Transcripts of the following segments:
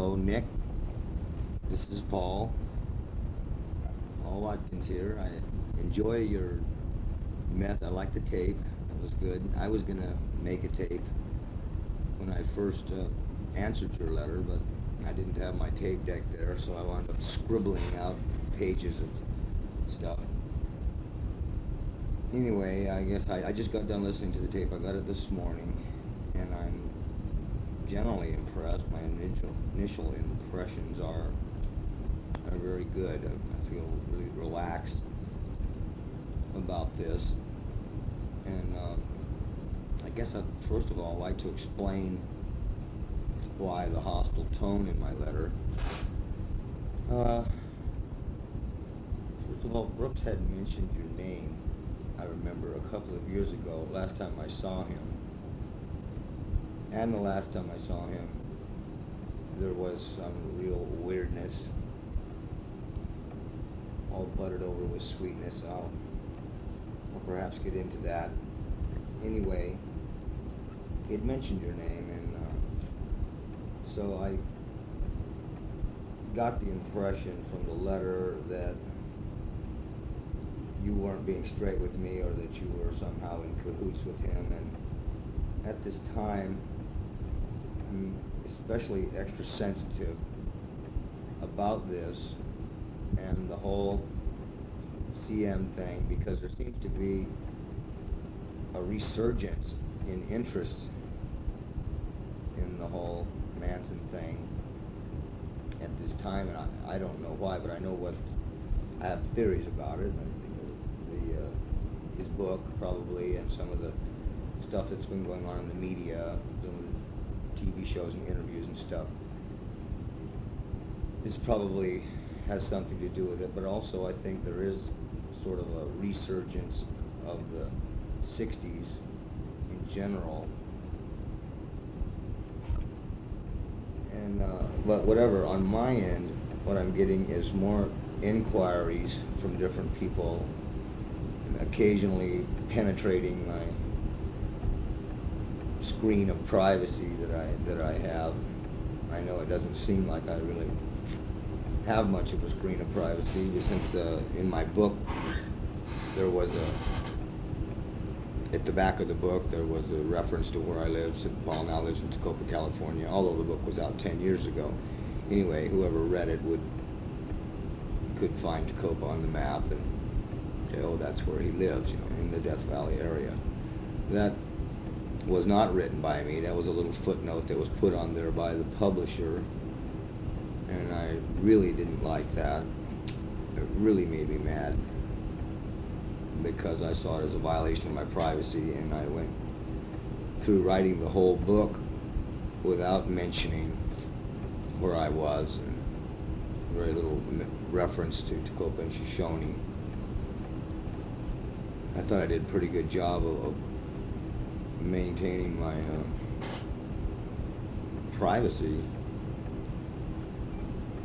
Hello, Nick. This is Paul Watkins here. I enjoy your I like the tape. It was good. I was gonna make a tape when I first answered your letter, but I didn't have my tape deck there, so I wound up scribbling out pages of stuff. Anyway, I guess I just got done listening to the tape. I got it this morning, and I'm generally impressed. My initial impressions are very good. I feel really relaxed about this, and I guess I'd first of all like to explain why the hostile tone in my letter. First of all, Brooks had mentioned your name. I remember a couple of years ago, last time I saw him, and the last time I saw him, there was some real weirdness, all buttered over with sweetness. I'll perhaps get into that. Anyway, he had mentioned your name, and so I got the impression from the letter that you weren't being straight with me, or that you were somehow in cahoots with him. And at this time, I'm especially extra sensitive about this and the whole CM thing, because there seems to be a resurgence in interest in the whole Manson thing at this time, and I don't know why, but I know what I have theories about it. His book probably, and some of the stuff that's been going on in the media, some of the TV shows and interviews and stuff, this probably has something to do with it. But also I think there is sort of a resurgence of the 60s in general. And but whatever, on my end, what I'm getting is more inquiries from different people, occasionally penetrating my screen of privacy that I have. I know it doesn't seem like I really have much of a screen of privacy, since in my book there was at the back of the book there was a reference to where I live. So Paul now lives in Tacoma, California, although the book was out 10 years ago. Anyway, whoever read it could find Tacoma on the map and say, oh, that's where he lives, in the Death Valley area. That was not written by me. That was a little footnote that was put on there by the publisher, and I really didn't like that. It really made me mad, because I saw it as a violation of my privacy, and I went through writing the whole book without mentioning where I was, and very little reference to Tacoma and Shoshone. I thought I did a pretty good job of maintaining my privacy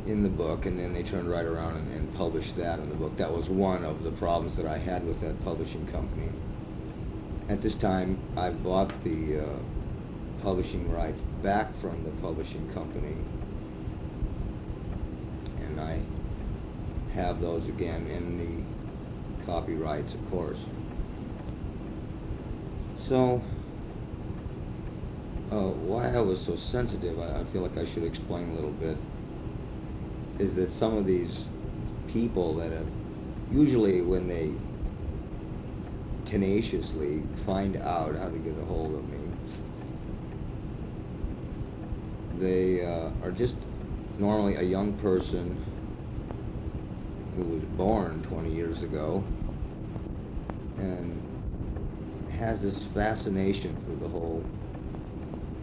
in the book, and then they turned right around and published that in the book. That was one of the problems that I had with that publishing company. At this time, I bought the publishing rights back from the publishing company, and I have those again in the copyrights, of course. So, why I was so sensitive, I feel like I should explain a little bit, is that some of these people that have, usually when they tenaciously find out how to get a hold of me, they are just normally a young person who was born 20 years ago and has this fascination for the whole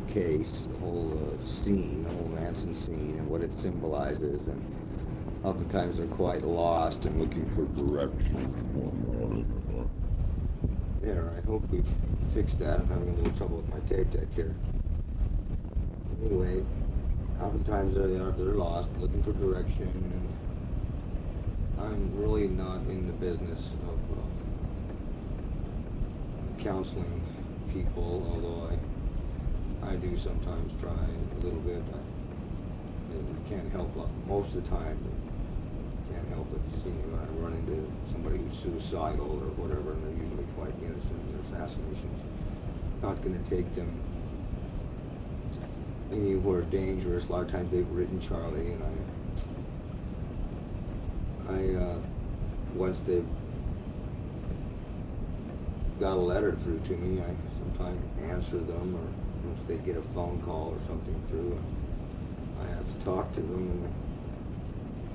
case, the whole scene, the whole Manson scene, and what it symbolizes, and oftentimes they're quite lost and looking for direction. There, I hope we fixed that. I'm having a little trouble with my tape deck here. Anyway, oftentimes they're lost, looking for direction, and I'm really not in the business of counseling people, although I do sometimes try a little bit. and you can't help it. Most of the time, you can't help but seeing when I run into somebody who's suicidal or whatever, and they're usually quite innocent. Their assassination's not going to take them anywhere dangerous. A lot of times they've written Charlie, and once they've got a letter through to me, I sometimes answer them, or if they get a phone call or something through, I have to talk to them, and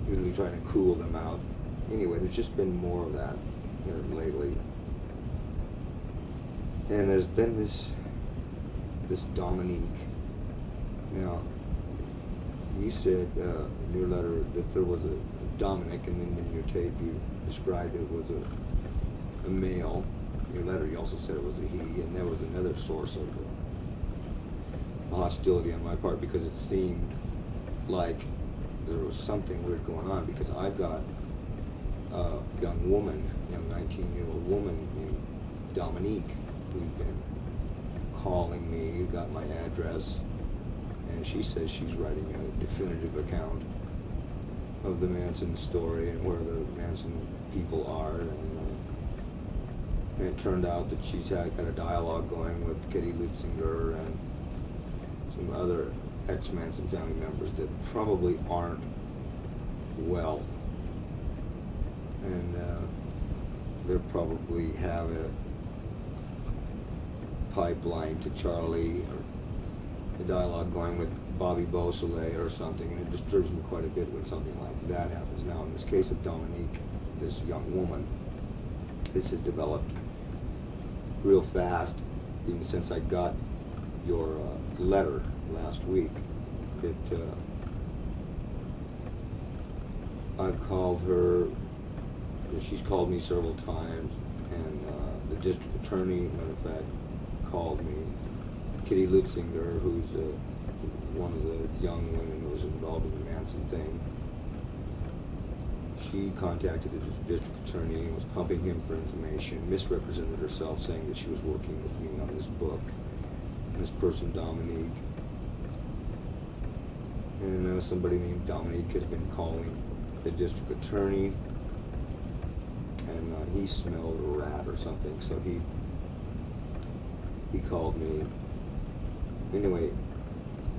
usually try to cool them out. Anyway, there's just been more of that here lately. And there's been this Dominique. Now, you said in your letter that there was a Dominic, and then in your tape you described it was a male. In your letter you also said it was a he, and there was another source of hostility on my part, because it seemed like there was something weird going on, because I've got a young 19-year-old woman named Dominique, who's been calling me, who got my address, and she says she's writing a definitive account of the Manson story and where the Manson people are, and it turned out that she's got a dialogue going with Kitty Lutzinger and some other ex-Manson family members that probably aren't well, and they probably have a pipeline to Charlie, or a dialogue going with Bobby Beausoleil or something, and it disturbs me quite a bit when something like that happens. Now, in this case of Dominique, this young woman, this has developed real fast, even since I got your letter last week. I've called her, she's called me several times, and the district attorney, matter of fact, called me. Kitty Lutzinger, who's one of the young women who was involved in the Manson thing, she contacted the district attorney and was pumping him for information, misrepresented herself, saying that she was working with me on this book. And this person, Dominique, and somebody named Dominique has been calling the district attorney, and he smelled a rat or something, so he called me. Anyway,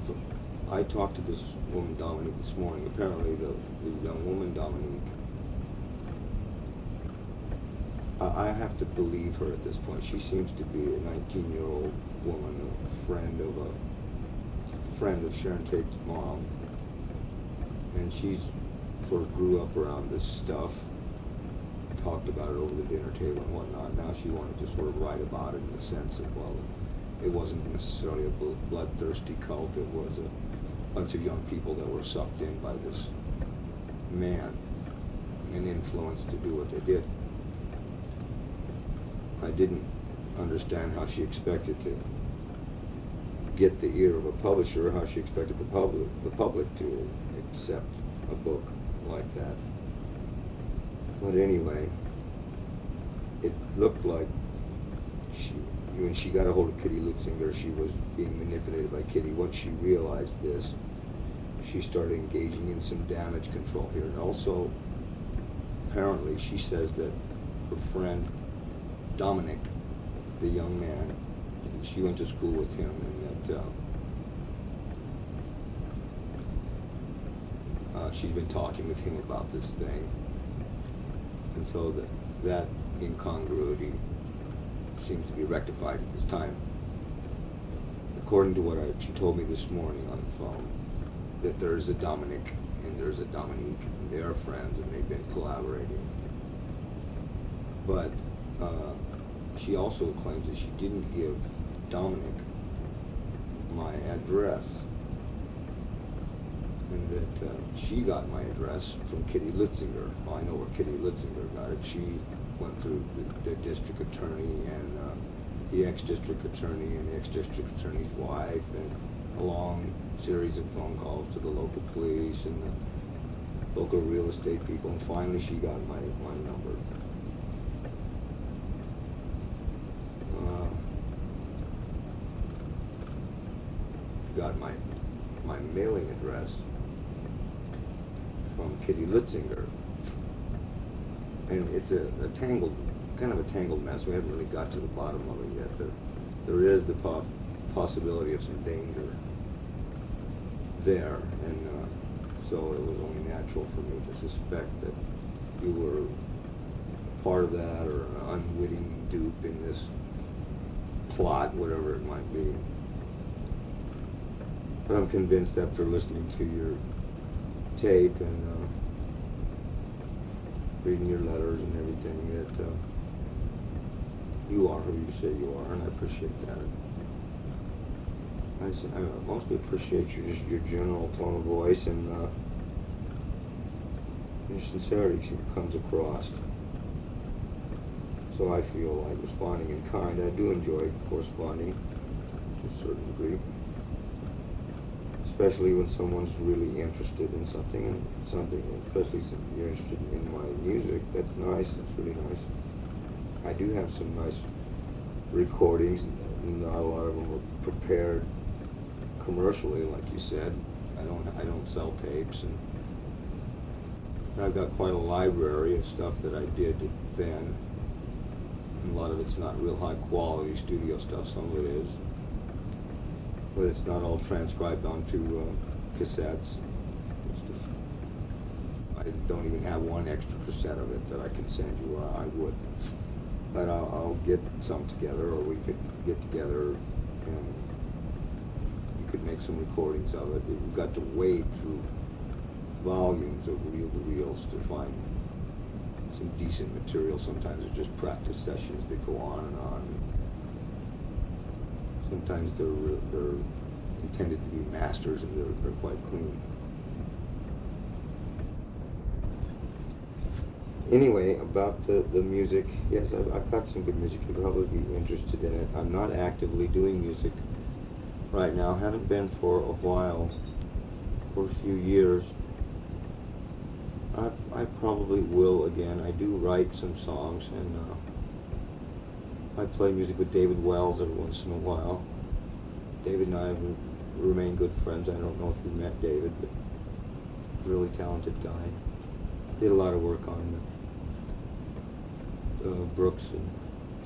so I talked to this woman Dominique this morning. Apparently the young woman Dominique, I have to believe her at this point. She seems to be a 19-year-old woman, a friend of Sharon Tate's mom, and she's sort of grew up around this stuff, talked about it over the dinner table and whatnot. Now she wanted to sort of write about it in the sense of, well, it wasn't necessarily a bloodthirsty cult, it was a bunch of young people that were sucked in by this man and influenced to do what they did. I didn't understand how she expected to get the ear of a publisher, how she expected the public to accept a book like that. But anyway, it looked like when she got a hold of Kitty Lutzinger, she was being manipulated by Kitty. Once she realized this, she started engaging in some damage control here. And also, apparently, she says that her friend Dominic, the young man, she went to school with him, and that she's been talking with him about this thing. And so that incongruity seems to be rectified at this time. According to what she told me this morning on the phone, that there's a Dominic and there's a Dominique, and they are friends and they've been collaborating. But she also claims that she didn't give Dominic my address, and that she got my address from Kitty Lutzinger. Well, I know where Kitty Lutzinger got it. She went through the district attorney and the ex-district attorney and the ex-district attorney's wife, and a long series of phone calls to the local police and the local real estate people, and finally she got my number. Got my mailing address, from Kitty Litzinger. And it's a tangled, kind of a tangled mess. We haven't really got to the bottom of it yet. There is the possibility of some danger there, and so it was only natural for me to suspect that you were part of that, or an unwitting dupe in this plot, whatever it might be. But I'm convinced after listening to your tape and reading your letters and everything that you are who you say you are, and I appreciate that. I mostly appreciate your general tone of voice and your sincerity comes across. So I feel like responding in kind. I do enjoy corresponding to a certain degree, especially when someone's really interested in something, especially if you're interested in my music. That's nice. That's really nice. I do have some nice recordings. Not a lot of them were prepared commercially, like you said. I don't sell tapes, and I've got quite a library of stuff that I did then. And a lot of it's not real high quality studio stuff. Some of it is, but it's not all transcribed onto cassettes. I don't even have one extra cassette of it that I can send you. I would, but I'll get some together, or we could get together and you could make some recordings of it. You've got to wade through volumes of reel-to-reels to find some decent material. Sometimes it's just practice sessions that go on and on. Sometimes they're intended to be masters, and they're quite clean. Anyway, about the music, yes, I've got some good music. You'll probably be interested in it. I'm not actively doing music right now. Haven't been for a while, for a few years. I probably will again. I do write some songs, and I play music with David Wells every once in a while. David and I have remained good friends. I don't know if you met David, but really talented guy. Did a lot of work on Brooks and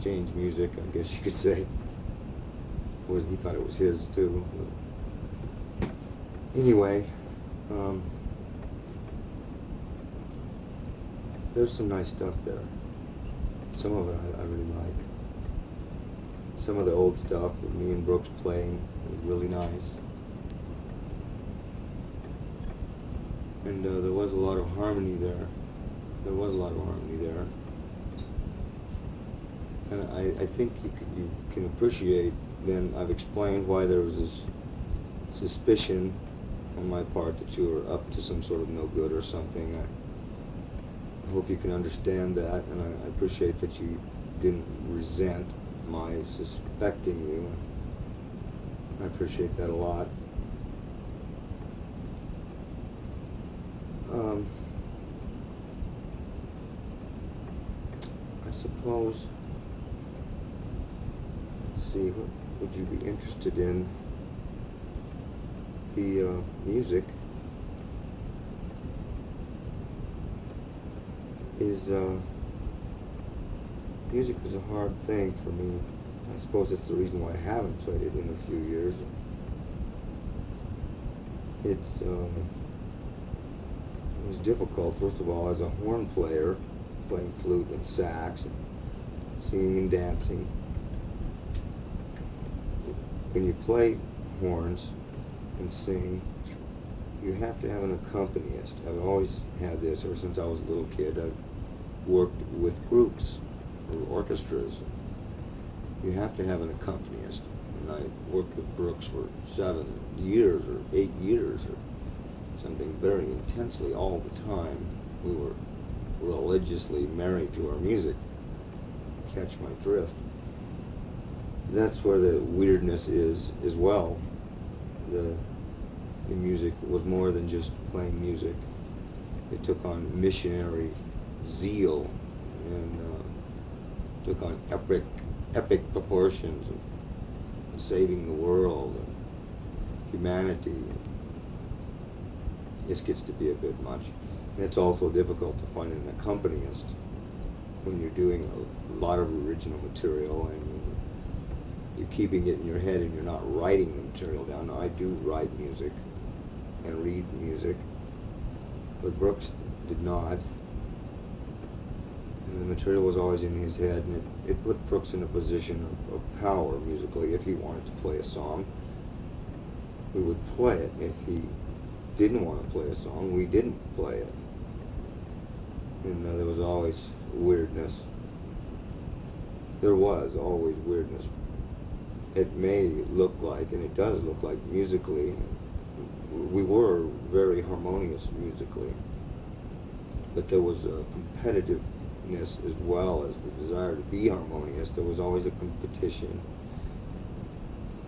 Jane's music, I guess you could say. He thought it was his too. But anyway, there's some nice stuff there. Some of it I really like. Some of the old stuff with me and Brooks playing was really nice. And there was a lot of harmony there. And I think you can appreciate, then I've explained why there was this suspicion on my part that you were up to some sort of no good or something. I hope you can understand that, and I appreciate that you didn't resent my suspecting you. I appreciate that a lot. I suppose, let's see, what would you be interested in? The music is music is a hard thing for me. I suppose that's the reason why I haven't played it in a few years. It was difficult, first of all, as a horn player, playing flute and sax, and singing and dancing. When you play horns and sing, you have to have an accompanist. I've always had this ever since I was a little kid. I've worked with groups or orchestras. You have to have an accompanist. And I worked with Brooks for 7 years or 8 years or something very intensely all the time. We were religiously married to our music. Catch my drift. That's where the weirdness is as well. The music was more than just playing music. It took on missionary zeal and took on epic proportions of saving the world and humanity. This gets to be a bit much. It's also difficult to find an accompanist when you're doing a lot of original material and you're keeping it in your head and you're not writing the material down. Now, I do write music and read music, but Brooks did not. And the material was always in his head, and it put Brooks in a position of power musically. If he wanted to play a song, we would play it. If he didn't want to play a song, we didn't play it. And there was always weirdness. There was always weirdness. It may look like, and it does look like musically, we were very harmonious musically, but there was a competitiveness as well as the desire to be harmonious. There was always a competition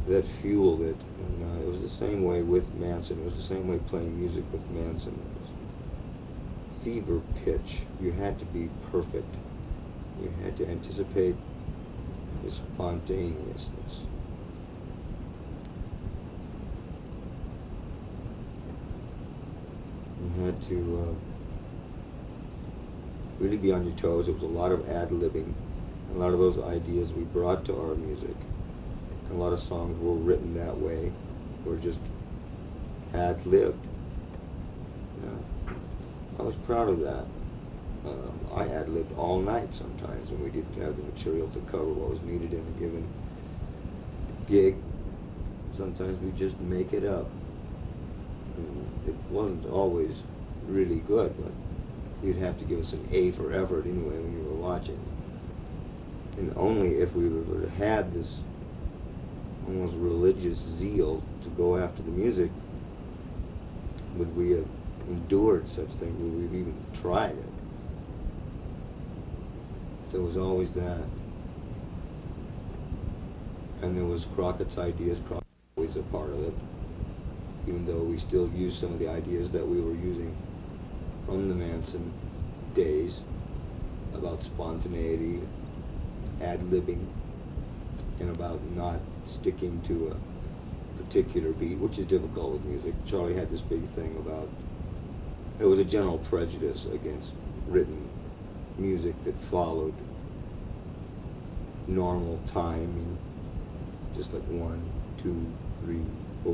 that fueled it, and it was the same way with Manson. It was the same way playing music with Manson. It was fever pitch. You had to be perfect. You had to anticipate the spontaneousness. You had to really be on your toes. There was a lot of ad-libbing. A lot of those ideas we brought to our music. A lot of songs were written that way, were just ad-libbed. Yeah. I was proud of that. I ad-libbed all night sometimes when we didn't have the material to cover what was needed in a given gig. Sometimes we just make it up. It wasn't always really good, but you'd have to give us an A for effort anyway when you were watching. And only if we would have had this almost religious zeal to go after the music would we have endured such things, would we have even tried it. There was always that. And there was Crockett's ideas. Crockett was always a part of it, even though we still use some of the ideas that we were using from the Manson days about spontaneity, ad-libbing, and about not sticking to a particular beat, which is difficult with music. Charlie had this big thing about, it was a general prejudice against written music that followed normal time, just like 1, 2, 3, 4.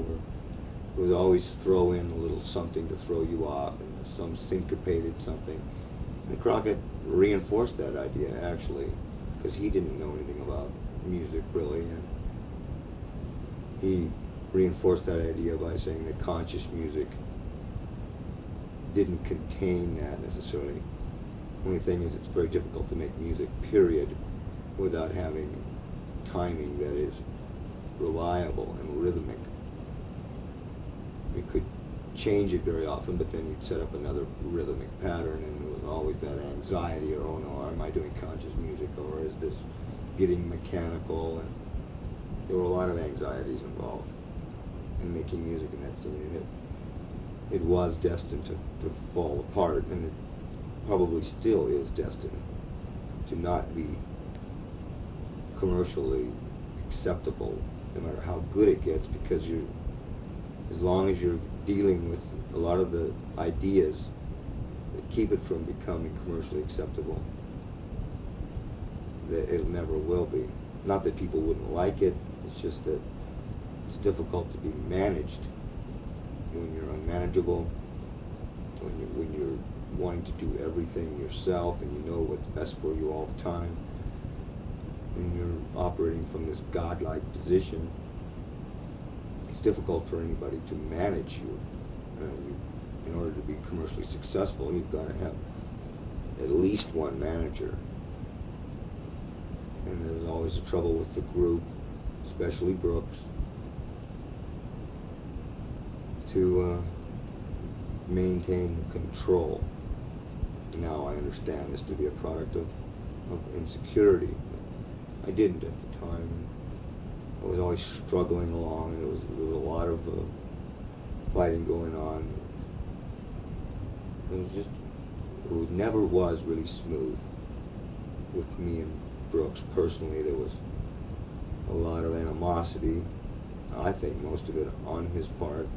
It was always throw in a little something to throw you off, and some syncopated something. And Crockett reinforced that idea, actually, because he didn't know anything about music, really, and he reinforced that idea by saying that conscious music didn't contain that necessarily. The only thing is, it's very difficult to make music, period, without having timing that is reliable and rhythmic. You could change it very often, but then you'd set up another rhythmic pattern, and there was always that anxiety, or oh no, am I doing conscious music, or is this getting mechanical? And there were a lot of anxieties involved in making music in that scene, and it was destined to fall apart, and it probably still is destined to not be commercially acceptable, no matter how good it gets, because as long as you're dealing with a lot of the ideas that keep it from becoming commercially acceptable, that it never will be. Not that people wouldn't like it, it's just that it's difficult to be managed when you're unmanageable, when you're wanting to do everything yourself and you know what's best for you all the time, when you're operating from this godlike position. It's difficult for anybody to manage you. In order to be commercially successful, you've got to have at least one manager. And there's always a trouble with the group, especially Brooks, to maintain control. Now I understand this to be a product of insecurity. I didn't at the time. I was always struggling along, and there was a lot of fighting going on. It never was really smooth with me and Brooks personally. There was a lot of animosity, I think most of it on his part,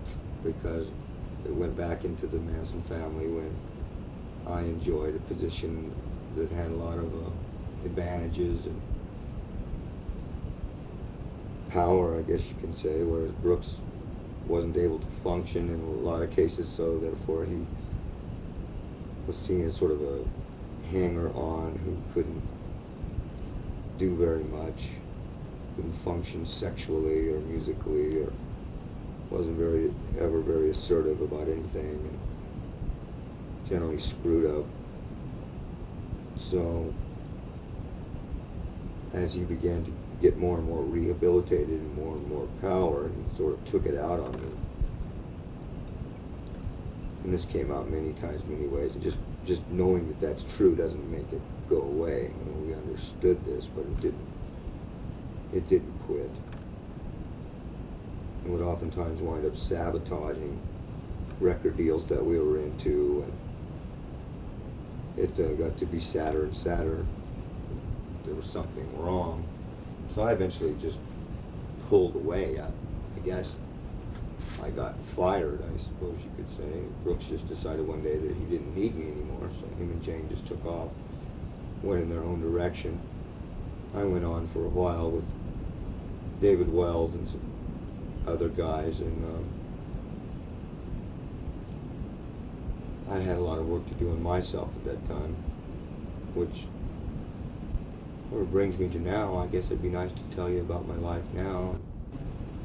because it went back into the Manson family when I enjoyed a position that had a lot of advantages and power, I guess you can say, whereas Brooks wasn't able to function in a lot of cases, so therefore he was seen as sort of a hanger-on who couldn't do very much, couldn't function sexually or musically, or wasn't ever very assertive about anything, and generally screwed up. So as he began to get more and more rehabilitated and more power, he sort of took it out on me. And this came out many times, many ways. And just knowing that that's true doesn't make it go away. You know, we understood this, but it didn't quit. It would oftentimes wind up sabotaging record deals that we were into, and it got to be sadder and sadder. There was something wrong. So I eventually just pulled away. I guess I got fired, I suppose you could say. Brooks just decided one day that he didn't need me anymore, so him and Jane just took off, went in their own direction. I went on for a while with David Wells and some other guys, and I had a lot of work to do on myself at that time, which sort of brings me to now. I guess it'd be nice to tell you about my life now,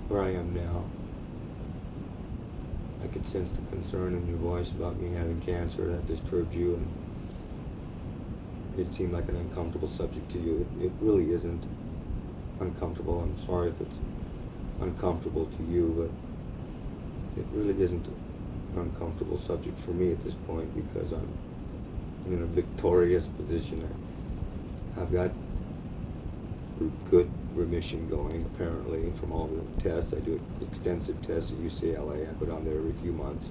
where I am now. I could sense the concern in your voice about me having cancer. That disturbed you, and it seemed like an uncomfortable subject to you. It really isn't uncomfortable. I'm sorry if it's uncomfortable to you, but it really isn't an uncomfortable subject for me at this point, because I'm in a victorious position. I've got good remission going, apparently, from all the tests. I do extensive tests at UCLA. I go down there every few months.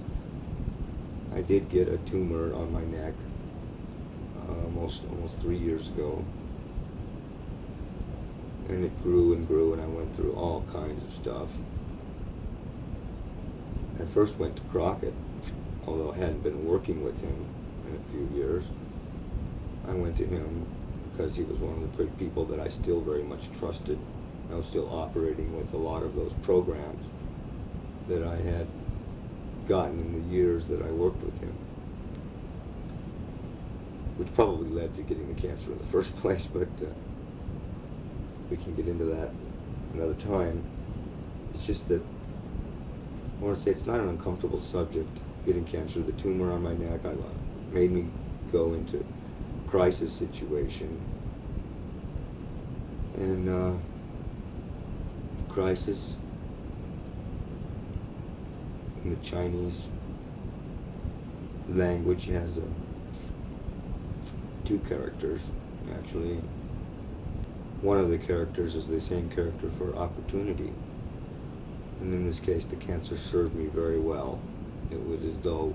I did get a tumor on my neck almost 3 years ago, and it grew and grew, and I went through all kinds of stuff. I first went to Crockett, although I hadn't been working with him in a few years. I went to him because he was one of the people that I still very much trusted. I was still operating with a lot of those programs that I had gotten in the years that I worked with him, which probably led to getting the cancer in the first place, but we can get into that another time. It's just that I want to say it's not an uncomfortable subject, getting cancer. The tumor on my neck made me go into crisis situation, and crisis in the Chinese language has two characters, actually. One of the characters is the same character for opportunity, and in this case the cancer served me very well. It was as though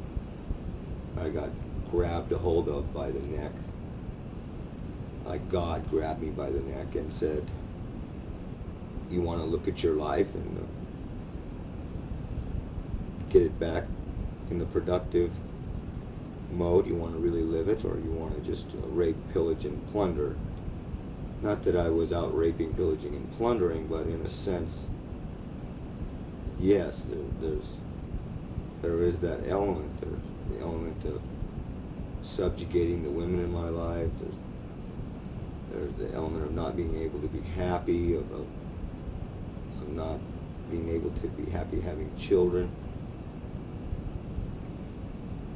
I got grabbed a hold of by the neck, like God grabbed me by the neck and said, you want to look at your life and get it back in the productive mode? You want to really live it, or you want to just rape, pillage, and plunder? Not that I was out raping, pillaging, and plundering, but in a sense, yes, there is that element. There's the element of subjugating the women in my life. There's the element of not being able to be happy, of not being able to be happy having children.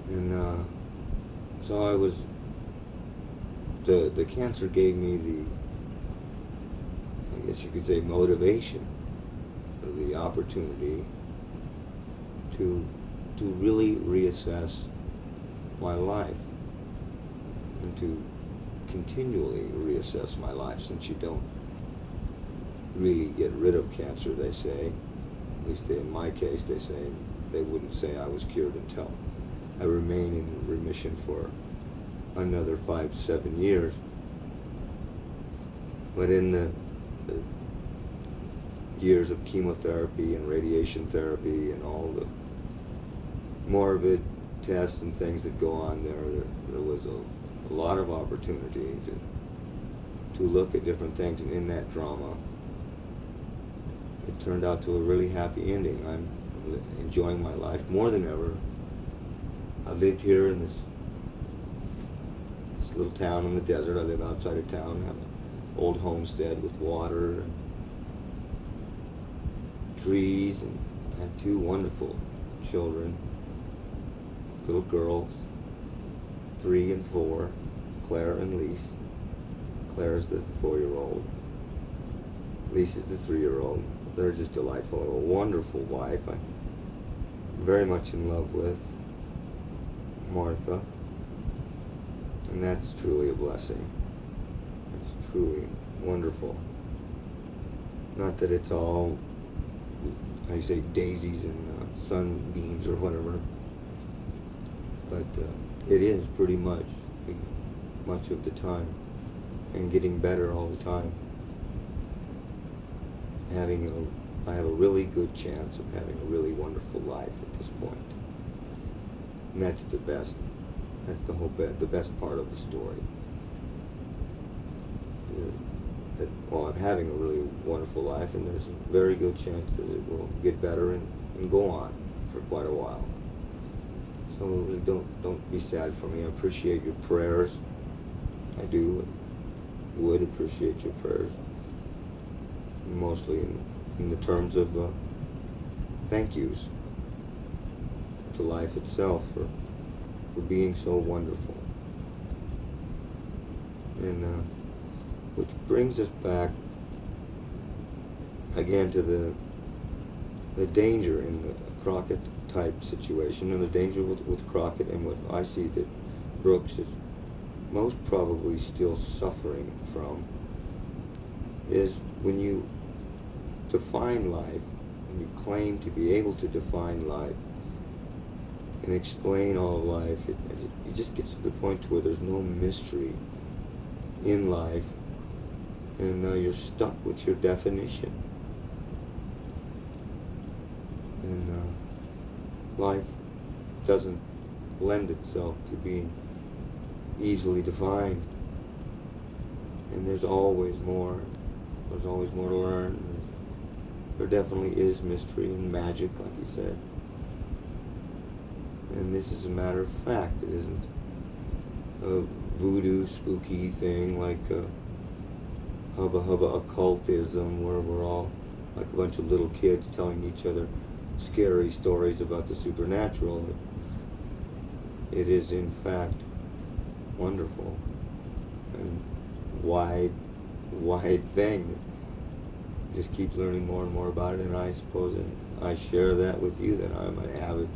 And so I was, the cancer gave me I guess you could say, motivation, the opportunity to really reassess my life, and to continually reassess my life, since you don't really get rid of cancer, they say. At least in my case, they say they wouldn't say I was cured until I remain in remission for another 5-7 years. But in the years of chemotherapy and radiation therapy and all the morbid tests and things that go on there was a lot of opportunity to look at different things, and in that drama, it turned out to a really happy ending. I'm enjoying my life more than ever. I lived here in this little town in the desert. I live outside of town. I have an old homestead with water and trees, and I have two wonderful children, little girls, 3 and 4, Claire and Lise. Claire's the 4-year-old. Lise is the 3-year-old. They're just delightful. A wonderful wife. I'm very much in love with Martha. And that's truly a blessing. It's truly wonderful. Not that it's all, how you say, daisies and sunbeams or whatever, but it is pretty much of the time, and getting better all the time. I have a really good chance of having a really wonderful life at this point. And that's the best. That's the best part of the story. Well, I'm having a really wonderful life, and there's a very good chance that it will get better and go on for quite a while. So really don't be sad for me. I appreciate your prayers. I do, and would appreciate your prayers. Mostly in the terms of thank yous to life itself for being so wonderful. And which brings us back again to the danger in the Crockett type situation, and the danger with Crockett, and what I see that Brooks is most probably still suffering from, is when you define life, and you claim to be able to define life and explain all of life, it just gets to the point where there's no mystery in life, and you're stuck with your definition. And life doesn't lend itself to being easily defined, and there's always more. There's always more to learn. There definitely is mystery and magic, like you said. And this is a matter of fact. It isn't a voodoo, spooky thing like hubba hubba occultism, where we're all like a bunch of little kids telling each other scary stories about the supernatural. It is, in fact, wonderful and wide thing. Just keep learning more and more about it, and I suppose I share that with you, that I'm an avid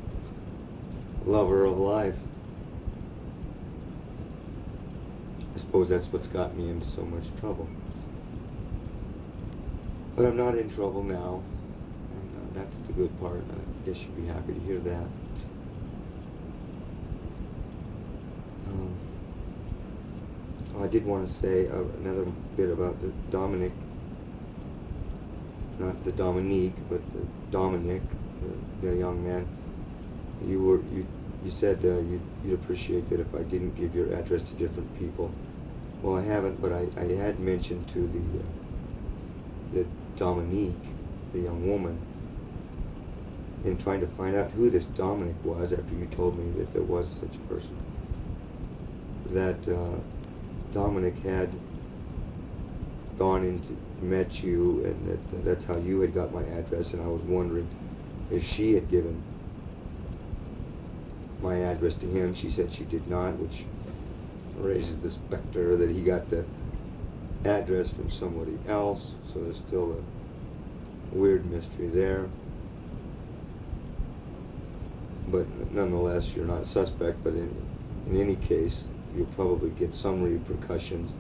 lover of life. I suppose that's what's got me into so much trouble. But I'm not in trouble now, and that's the good part. I guess you'd be happy to hear that. I did want to say another bit about the Dominic, not the Dominique, but the Dominic, the young man. You said you'd appreciate that if I didn't give your address to different people. Well, I haven't, but I had mentioned to the Dominique, the young woman, in trying to find out who this Dominic was after you told me that there was such a person, that Dominic had gone into met you, and that's how you had got my address, and I was wondering if she had given my address to him. She said she did not, which raises the specter that he got the address from somebody else, so there's still a weird mystery there. But nonetheless, you're not a suspect, but in any case, you'll probably get some repercussions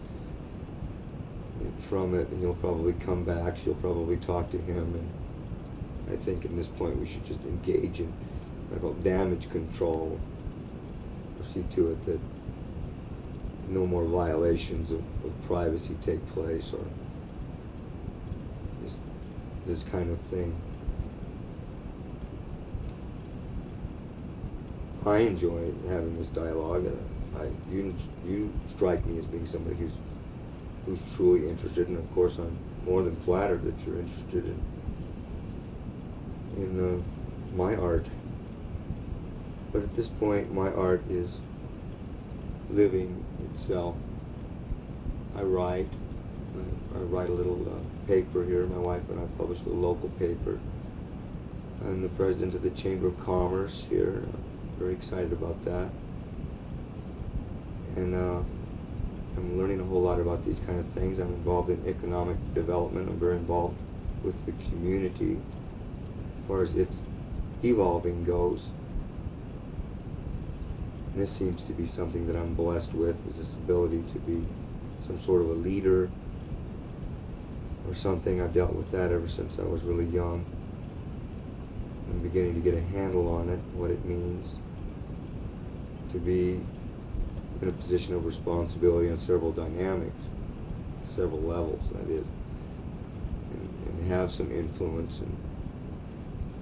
from it, and he'll probably come back. She'll probably talk to him, and I think at this point we should just engage in damage control. See to it that no more violations of privacy take place, or this kind of thing. I enjoy having this dialogue. You strike me as being somebody who's truly interested, and of course I'm more than flattered that you're interested in my art. But at this point, my art is living itself. I write. I write a little paper here. My wife and I publish a local paper. I'm the president of the Chamber of Commerce here. Very excited about that. And I'm learning a whole lot about these kind of things. I'm involved in economic development. I'm very involved with the community as far as its evolving goes. And this seems to be something that I'm blessed with, is this ability to be some sort of a leader or something. I've dealt with that ever since I was really young. I'm beginning to get a handle on it, what it means to be in a position of responsibility on several dynamics, several levels, that is, and have some influence in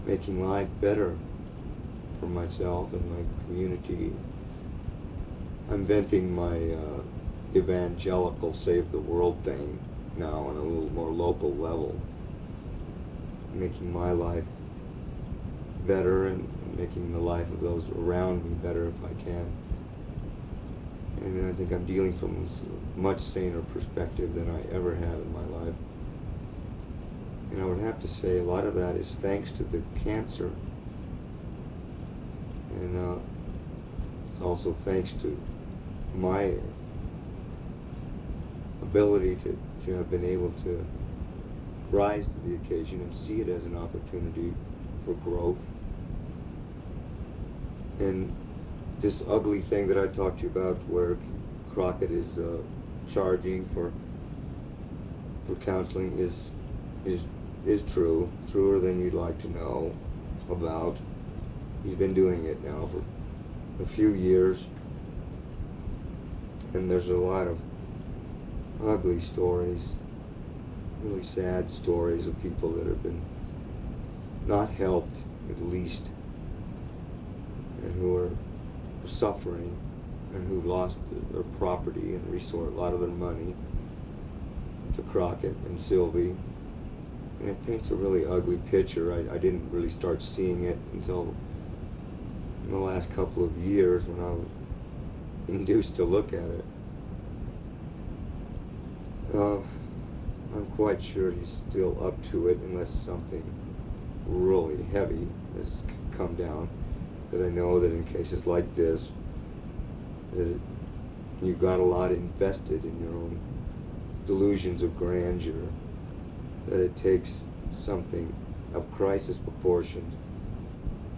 making life better for myself and my community. I'm venting my evangelical save the world thing now on a little more local level, making my life better and making the life of those around me better if I can. And I think I'm dealing from a much saner perspective than I ever have in my life. And I would have to say a lot of that is thanks to the cancer. And it's also thanks to my ability to have been able to rise to the occasion and see it as an opportunity for growth. And this ugly thing that I talked to you about, where Crockett is charging for counseling, is true, truer than you'd like to know about. He's been doing it now for a few years, and there's a lot of ugly stories, really sad stories of people that have been not helped, at least, and who are suffering, and who lost their property and a lot of their money to Crockett and Sylvie. And it paints a really ugly picture. I didn't really start seeing it until in the last couple of years when I was induced to look at it. I'm quite sure he's still up to it unless something really heavy has come down. Because I know that in cases like this, that you've got a lot invested in your own delusions of grandeur, that it takes something of crisis proportions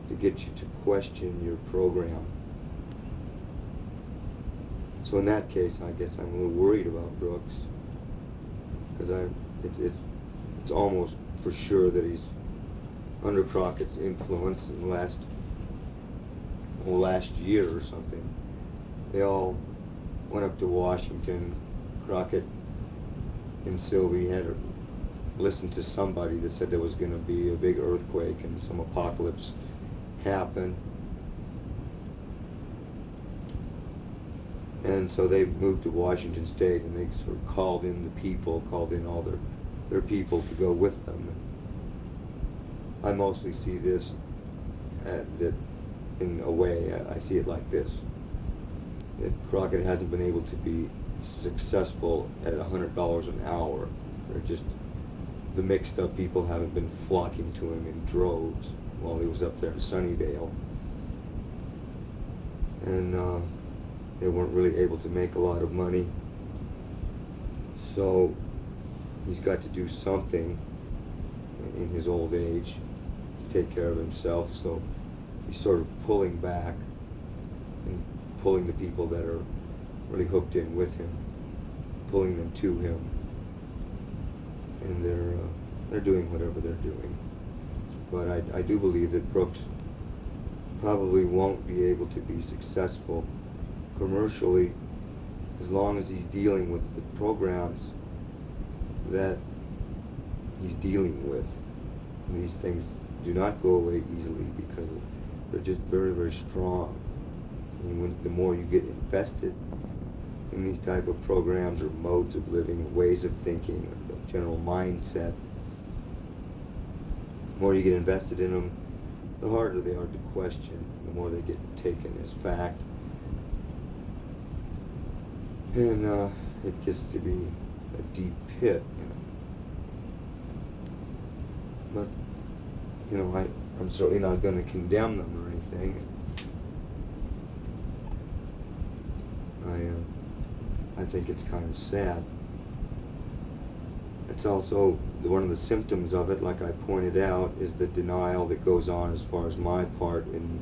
to get you to question your program. So in that case, I guess I'm a little worried about Brooks, because it's almost for sure that he's under Crockett's influence in the last year or something. They all went up to Washington. Crockett and Sylvie had listened to somebody that said there was going to be a big earthquake and some apocalypse happen. And so they moved to Washington State, and they sort of called in all their people to go with them. I mostly see this that in a way, I see it like this: that Crockett hasn't been able to be successful at $100 an hour. They're just, the mixed up people haven't been flocking to him in droves while he was up there in Sunnyvale. And they weren't really able to make a lot of money. So he's got to do something in his old age to take care of himself. So he's sort of pulling back and pulling the people that are really hooked in with him, pulling them to him, and they're doing whatever they're doing. But I do believe that Brooks probably won't be able to be successful commercially as long as he's dealing with the programs that he's dealing with. And these things do not go away easily because they're just very, very strong. And the more you get invested in these type of programs or modes of living, ways of thinking, or the general mindset, the more you get invested in them, the harder they are to question, the more they get taken as fact. And it gets to be a deep pit. But, I'm certainly not going to condemn them or anything. I think it's kind of sad. It's also one of the symptoms of it, like I pointed out, is the denial that goes on as far as my part in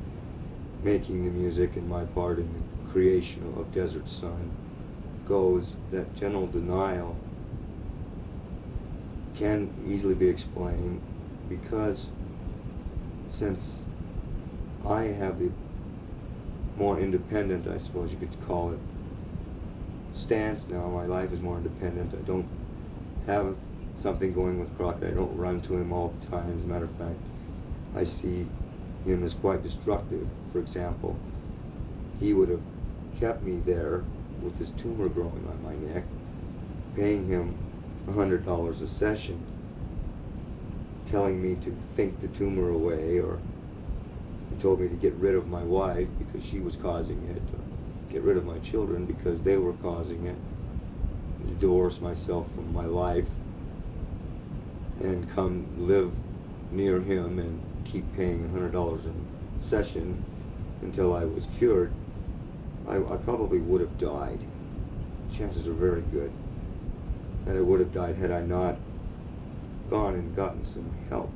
making the music and my part in the creation of Desert Sun goes. That general denial can easily be explained because since I have the more independent, I suppose you could call it, stance now, my life is more independent. I don't have something going with Crockett. I don't run to him all the time. As a matter of fact, I see him as quite destructive. For example, he would have kept me there with this tumor growing on my neck, paying him $100 a session, telling me to think the tumor away, or he told me to get rid of my wife because she was causing it, or get rid of my children because they were causing it, to divorce myself from my life and come live near him and keep paying $100 a session until I was cured. I probably would have died. Chances are very good that I would have died had I not gone and gotten some help.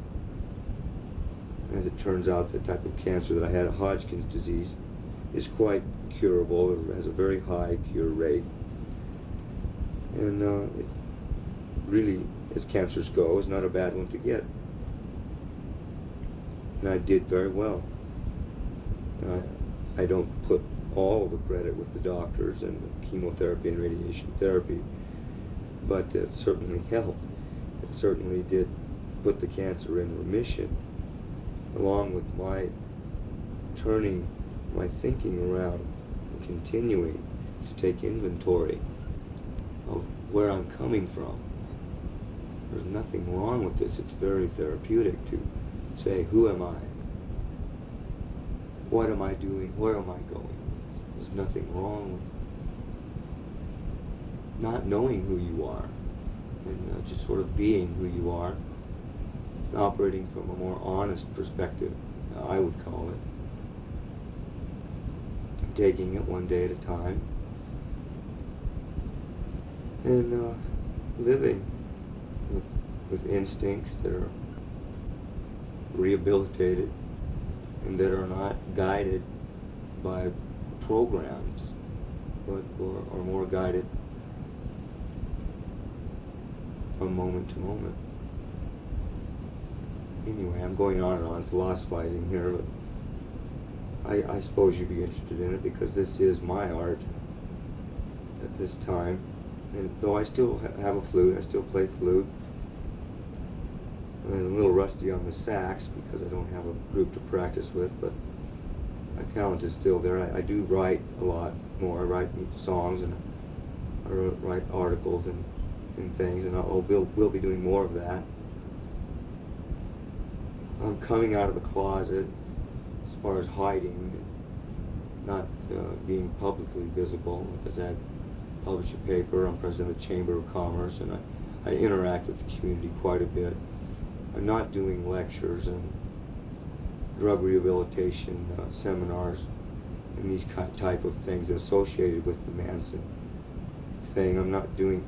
As it turns out, the type of cancer that I had, Hodgkin's disease, is quite curable. It has a very high cure rate. And it really, as cancers go, is not a bad one to get. And I did very well. I don't put all the credit with the doctors and the chemotherapy and radiation therapy, but it certainly helped. It certainly did put the cancer in remission, along with my turning my thinking around and continuing to take inventory of where I'm coming from. There's nothing wrong with this. It's very therapeutic to say, who am I? What am I doing? Where am I going? There's nothing wrong with not knowing who you are and just sort of being who you are, operating from a more honest perspective, I would call it. Taking it one day at a time and living with instincts that are rehabilitated and that are not guided by programs, but are more guided from moment to moment. Anyway, I'm going on and on philosophizing here, but I suppose you'd be interested in it because this is my art at this time. And though I still have a flute, I still play flute. I'm a little rusty on the sax because I don't have a group to practice with, but my talent is still there. I do write a lot more. I write songs and I write articles and things, and we'll be doing more of that. I'm coming out of the closet as far as hiding, not being publicly visible, because I publish a paper. I'm president of the Chamber of Commerce, and I interact with the community quite a bit. I'm not doing lectures and drug rehabilitation seminars and these type of things associated with the Manson thing. I'm not doing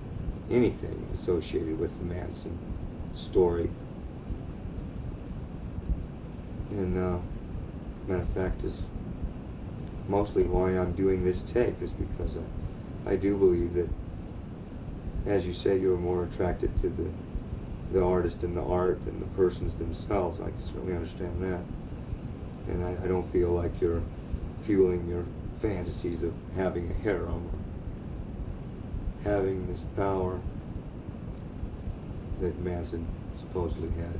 anything associated with the Manson story. And matter of fact, is mostly why I'm doing this tape is because I do believe that, as you say, you're more attracted to the artist and the art and the persons themselves. I can certainly understand that. And I don't feel like you're fueling your fantasies of having a harem or having this power that Manson supposedly had.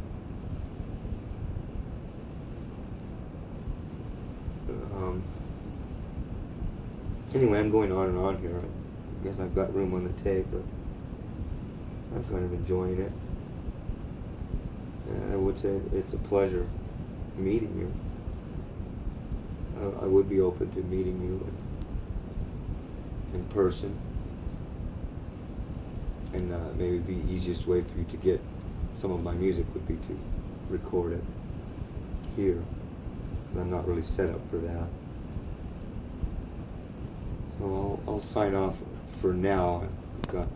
Anyway, I'm going on and on here. I guess I've got room on the tape, but I'm kind of enjoying it. And I would say it's a pleasure meeting you. I would be open to meeting you in person, and maybe the easiest way for you to get some of my music would be to record it here, because I'm not really set up for that. So I'll sign off for now. I've got